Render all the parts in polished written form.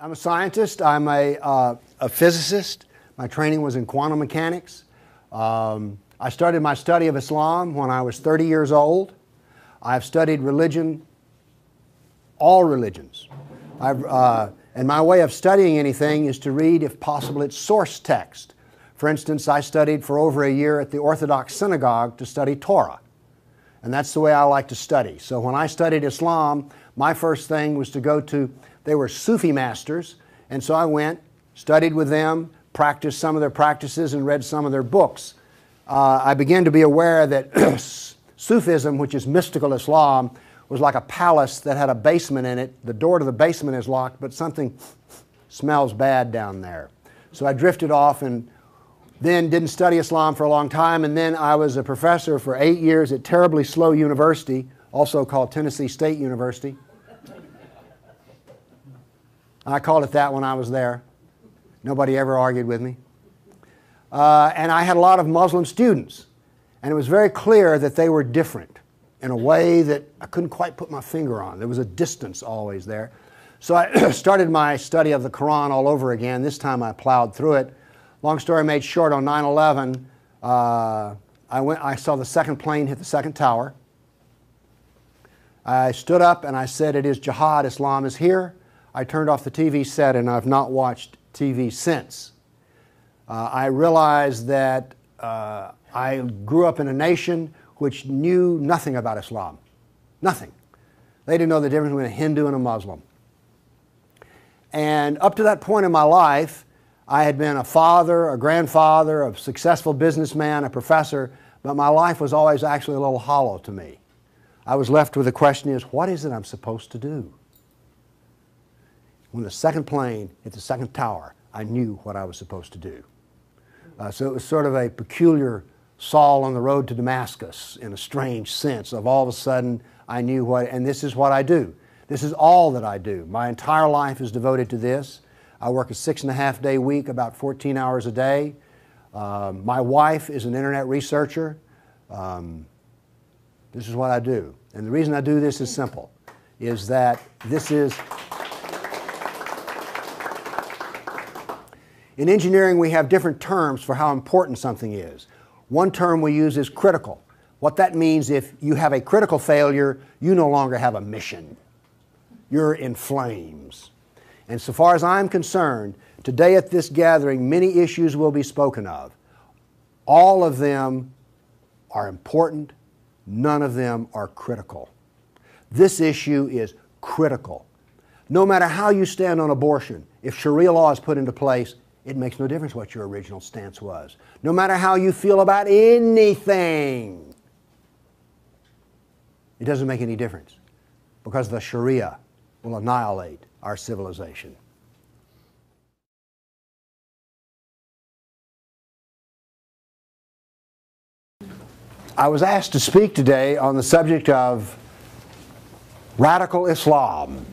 I'm a scientist. I'm a physicist. My training was in quantum mechanics. I started my study of Islam when I was 30 years old. I've studied religion, all religions. And my way of studying anything is to read, if possible, its source text. For instance, I studied for over a year at the Orthodox synagogue to study Torah. And that's the way I like to study. So when I studied Islam, my first thing was to go to, they were Sufi masters, and so I went, studied with them, practiced some of their practices, and read some of their books. I began to be aware that Sufism, which is mystical Islam, was like a palace that had a basement in it. The door to the basement is locked, but something smells bad down there. So I drifted off and then didn't study Islam for a long time, and then I was a professor for 8 years at terribly slow university, also called Tennessee State University. I called it that when I was there. Nobody ever argued with me. And I had a lot of Muslim students, and it was very clear that they were different in a way that I couldn't quite put my finger on. There was a distance always there. So I started my study of the Quran all over again. This time I plowed through it. Long story made short, on 9/11, I saw the second plane hit the second tower. I stood up and I said, "It is jihad, Islam is here." I turned off the TV set and I've not watched TV since. I realized that I grew up in a nation which knew nothing about Islam. Nothing. They didn't know the difference between a Hindu and a Muslim. And up to that point in my life, I had been a father, a grandfather, a successful businessman, a professor, but my life was always actually a little hollow to me. I was left with the question is, what is it I'm supposed to do? When the second plane hit the second tower, I knew what I was supposed to do. So it was sort of a peculiar Saul on the road to Damascus in a strange sense of all of a sudden I knew what, and this is what I do. This is all that I do. My entire life is devoted to this. I work a 6.5-day week, about 14 hours a day. My wife is an internet researcher. This is what I do. And the reason I do this is simple, is that this is... In engineering, we have different terms for how important something is. One term we use is critical. What that means, if you have a critical failure, you no longer have a mission. You're in flames. And so far as I'm concerned, today at this gathering, many issues will be spoken of. All of them are important. None of them are critical. This issue is critical. No matter how you stand on abortion, if Sharia law is put into place, it makes no difference what your original stance was. No matter how you feel about anything, it doesn't make any difference, because the Sharia will annihilate our civilization. I was asked to speak today on the subject of radical Islam.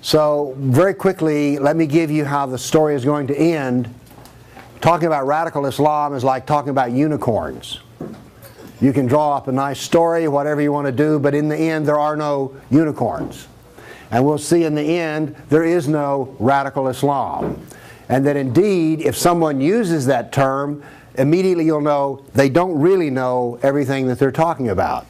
So very quickly, let me give you how the story is going to end. Talking about radical Islam is like talking about unicorns. You can draw up a nice story, whatever you want to do, but in the end there are no unicorns. And we'll see in the end there is no radical Islam. And that indeed, if someone uses that term, immediately you'll know they don't really know everything that they're talking about.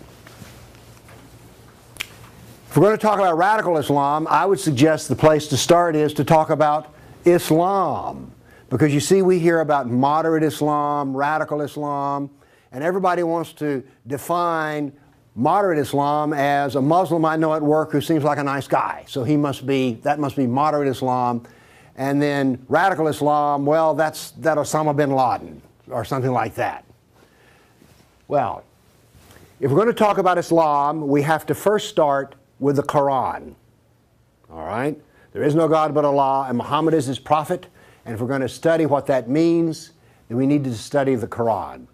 If we're going to talk about radical Islam, I would suggest the place to start is to talk about Islam. Because you see, we hear about moderate Islam, radical Islam, and everybody wants to define moderate Islam as a Muslim I know at work who seems like a nice guy. So that must be moderate Islam. And then radical Islam, well, that's that Osama bin Laden or something like that. Well, if we're going to talk about Islam, we have to first start with the Quran. All right? There is no God but Allah, and Muhammad is his prophet. And if we're going to study what that means, then we need to study the Quran.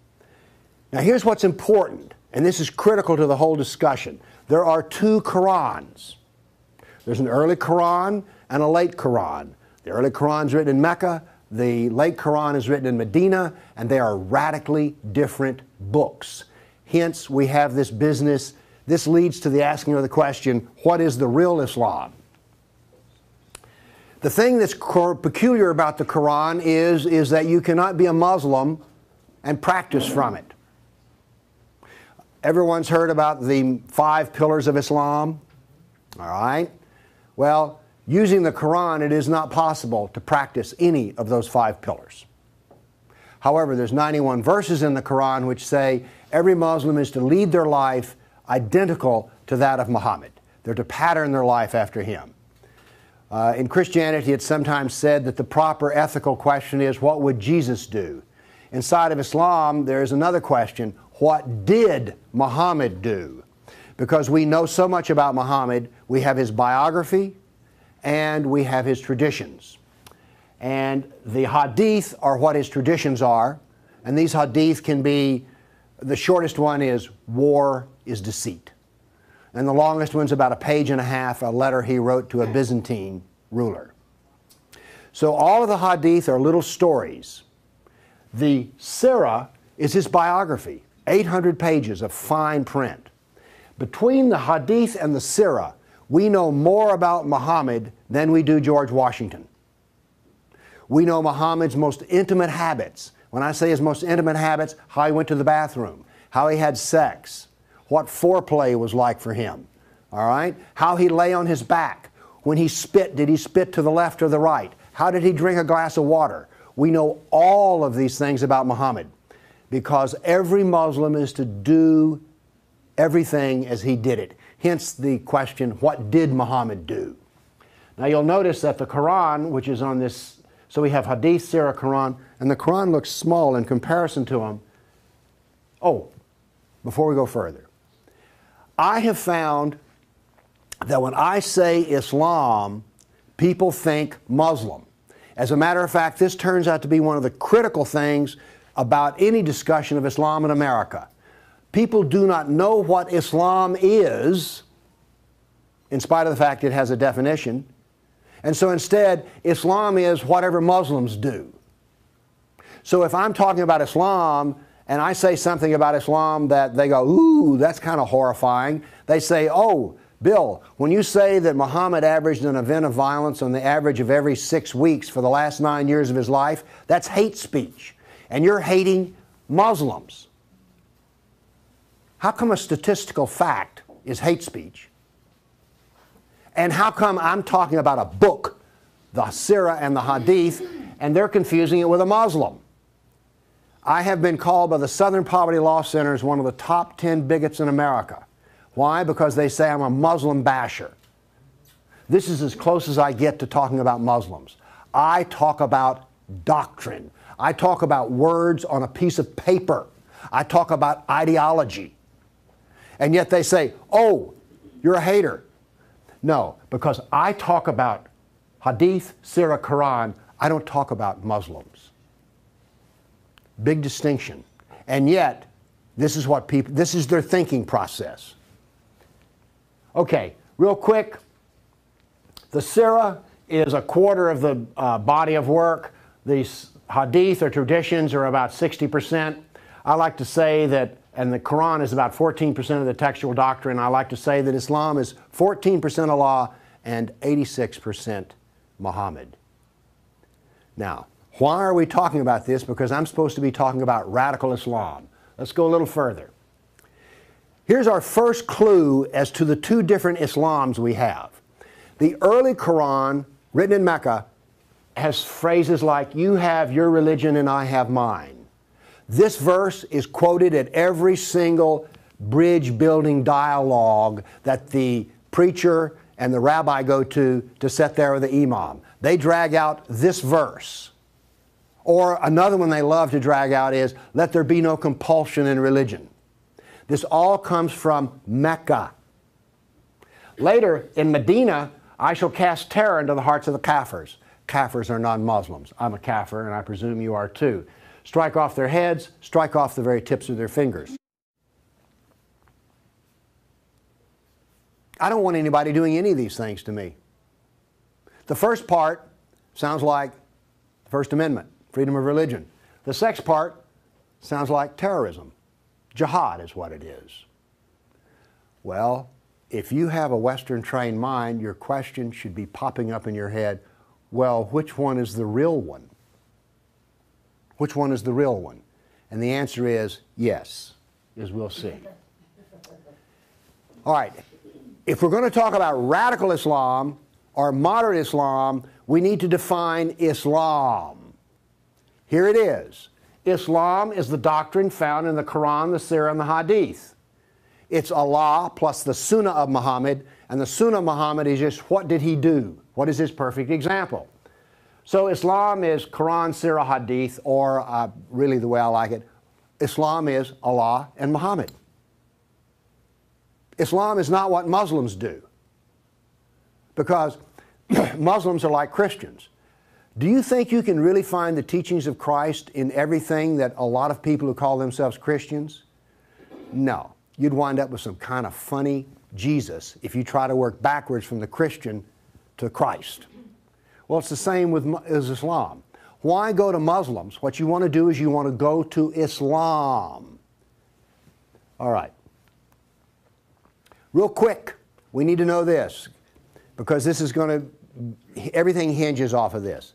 Now here's what's important, and this is critical to the whole discussion. There are two Qurans. There's an early Quran and a late Quran. The early Quran is written in Mecca. The late Quran is written in Medina, and they are radically different books. Hence, we have this business. This leads to the asking of the question, what is the real Islam? The thing that's peculiar about the Quran is that you cannot be a Muslim and practice from it. Everyone's heard about the 5 pillars of Islam, all right? Well, using the Quran, it is not possible to practice any of those 5 pillars. However, there's 91 verses in the Quran which say every Muslim is to lead their life identical to that of Muhammad. They're to pattern their life after him. In Christianity, it's sometimes said that the proper ethical question is, what would Jesus do? Inside of Islam, there is another question, what did Muhammad do? Because we know so much about Muhammad, we have his biography and we have his traditions. And the hadith are what his traditions are, and these hadith can be, the shortest one is, war is deceit. And the longest one's about 1.5 pages, a letter he wrote to a Byzantine ruler. So all of the hadith are little stories. The Sirah is his biography, 800 pages of fine print. Between the hadith and the Sirah, we know more about Muhammad than we do George Washington. We know Muhammad's most intimate habits. When I say his most intimate habits, how he went to the bathroom, how he had sex, what foreplay was like for him, all right? How he lay on his back. When he spit, did he spit to the left or the right? How did he drink a glass of water? We know all of these things about Muhammad because every Muslim is to do everything as he did it. Hence the question, what did Muhammad do? Now you'll notice that the Quran, which is on this, so we have Hadith, Sirah, Quran, and the Quran looks small in comparison to them. Oh, before we go further, I have found that when I say Islam, people think Muslim. As a matter of fact, this turns out to be one of the critical things about any discussion of Islam in America. People do not know what Islam is, in spite of the fact it has a definition. And so instead, Islam is whatever Muslims do. So if I'm talking about Islam and I say something about Islam that they go, ooh, that's kind of horrifying, they say, oh, Bill, when you say that Muhammad averaged an event of violence on the average of every 6 weeks for the last 9 years of his life, that's hate speech. And you're hating Muslims. How come a statistical fact is hate speech? And how come I'm talking about a book, the Sirah and the Hadith, and they're confusing it with a Muslim? I have been called by the Southern Poverty Law Center as one of the top 10 bigots in America. Why? Because they say I'm a Muslim basher. This is as close as I get to talking about Muslims. I talk about doctrine. I talk about words on a piece of paper. I talk about ideology. And yet they say, oh, you're a hater. No, because I talk about Hadith, Sirah, Quran. I don't talk about Muslims. Big distinction. And yet, this is what people, this is their thinking process. Okay, real quick, the Sirah is a quarter of the body of work. These Hadith or traditions are about 60%. I like to say that, and the Quran is about 14% of the textual doctrine. I like to say that Islam is 14% Allah and 86% Muhammad. Now, why are we talking about this? Because I'm supposed to be talking about radical Islam. Let's go a little further. Here's our first clue as to the 2 different Islams we have. The early Quran, written in Mecca, has phrases like, you have your religion and I have mine. This verse is quoted at every single bridge-building dialogue that the preacher and the rabbi go to sit there with the imam. They drag out this verse. Or another one they love to drag out is, let there be no compulsion in religion. This all comes from Mecca. Later, in Medina, I shall cast terror into the hearts of the Kafirs. Kafirs are non-Muslims. I'm a Kafir, and I presume you are too. Strike off their heads, strike off the very tips of their fingers. I don't want anybody doing any of these things to me. The first part sounds like the First Amendment, freedom of religion. The second part sounds like terrorism. Jihad is what it is. Well, if you have a Western trained mind, your question should be popping up in your head, Well, which one is the real one? Which one is the real one? And the answer is yes, as we'll see. All right, if we're going to talk about radical Islam or moderate Islam, we need to define Islam. Here it is. Islam is the doctrine found in the Quran, the Sirah, and the Hadith. It's Allah plus the Sunnah of Muhammad, and the Sunnah of Muhammad is just what did he do? What is his perfect example? So Islam is Quran, Sirah, Hadith, or really the way I like it, Islam is Allah and Muhammad. Islam is not what Muslims do, because Muslims are like Christians. Do you think you can really find the teachings of Christ in everything that a lot of people who call themselves Christians? No. You'd wind up with some kind of funny Jesus if you try to work backwards from the Christian to Christ. Well, it's the same with Islam. Why go to Muslims? What you want to do is you want to go to Islam. All right. Real quick, we need to know this, because this is going to, everything hinges off of this.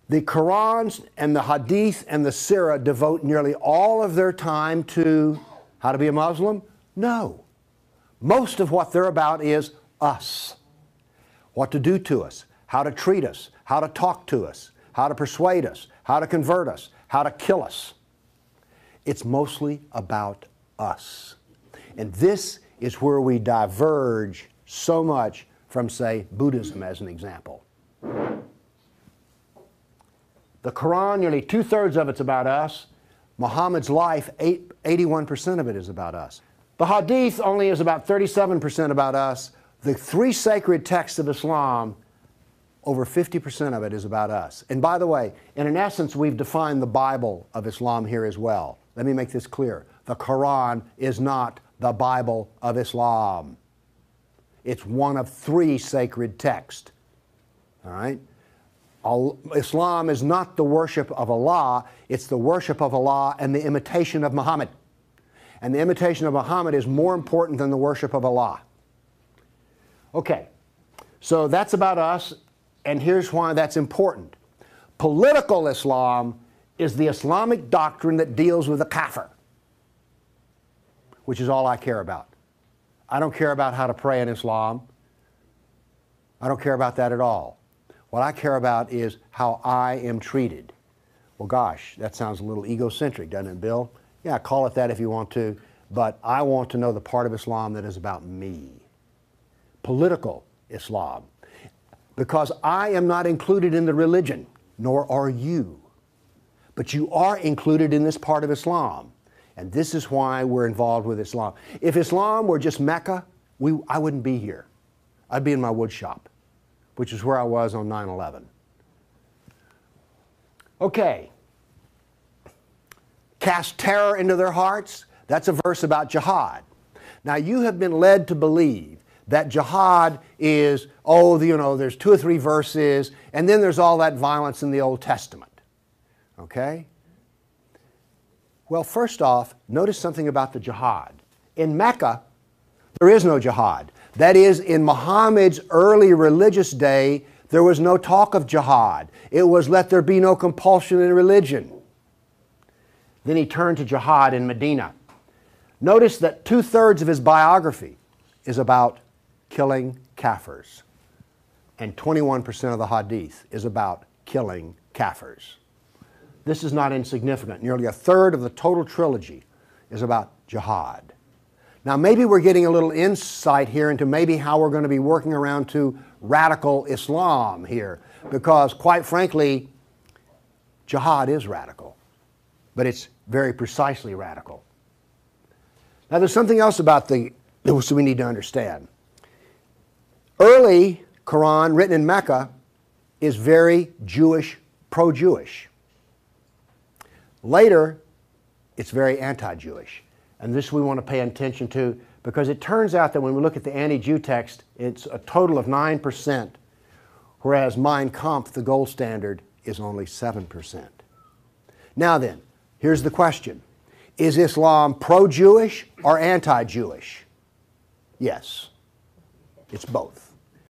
The Qurans and the Hadith and the Sirah devote nearly all of their time to how to be a Muslim? No. Most of what they're about is us. What to do to us, how to treat us, how to talk to us, how to persuade us, how to convert us, how to kill us. It's mostly about us. And this is where we diverge so much from, say, Buddhism as an example. The Quran, nearly 2/3 of it's about us. Muhammad's life, 81% of it is about us. The Hadith only is about 37% about us. The three sacred texts of Islam, over 50% of it is about us. And by the way, in essence, we've defined the Bible of Islam here as well. Let me make this clear. The Quran is not the Bible of Islam. It's one of three sacred texts. All right? Islam is not the worship of Allah, it's the worship of Allah and the imitation of Muhammad. And the imitation of Muhammad is more important than the worship of Allah. Okay, so that's about us, and here's why that's important. Political Islam is the Islamic doctrine that deals with the kafir, which is all I care about. I don't care about how to pray in Islam. I don't care about that at all. What I care about is how I am treated. Well, gosh, that sounds a little egocentric, doesn't it, Bill? Yeah, call it that if you want to, but I want to know the part of Islam that is about me. Political Islam. Because I am not included in the religion, nor are you. But you are included in this part of Islam. And this is why we're involved with Islam. If Islam were just Mecca, I wouldn't be here. I'd be in my wood shop, which is where I was on 9/11. Okay. Cast terror into their hearts. That's a verse about jihad. Now, you have been led to believe that jihad is, there's 2 or 3 verses, and then there's all that violence in the Old Testament. Okay? Well, first off, notice something about the jihad. In Mecca, there is no jihad. That is, in Muhammad's early religious day, there was no talk of jihad. It was let there be no compulsion in religion. Then he turned to jihad in Medina. Notice that 2/3 of his biography is about killing kafirs. And 21% of the hadith is about killing kafirs. This is not insignificant. Nearly 1/3 of the total trilogy is about jihad. Now, maybe we're getting a little insight here into maybe how we're going to be working around to radical Islam here, because quite frankly, jihad is radical, but it's very precisely radical. Now, there's something else about that we need to understand. Early Quran written in Mecca is very Jewish, pro-Jewish. Later, it's very anti-Jewish. And this we want to pay attention to, because it turns out that when we look at the anti-Jew text, it's a total of 9%, whereas Mein Kampf, the gold standard, is only 7%. Now then, here's the question. Is Islam pro-Jewish or anti-Jewish? Yes, it's both.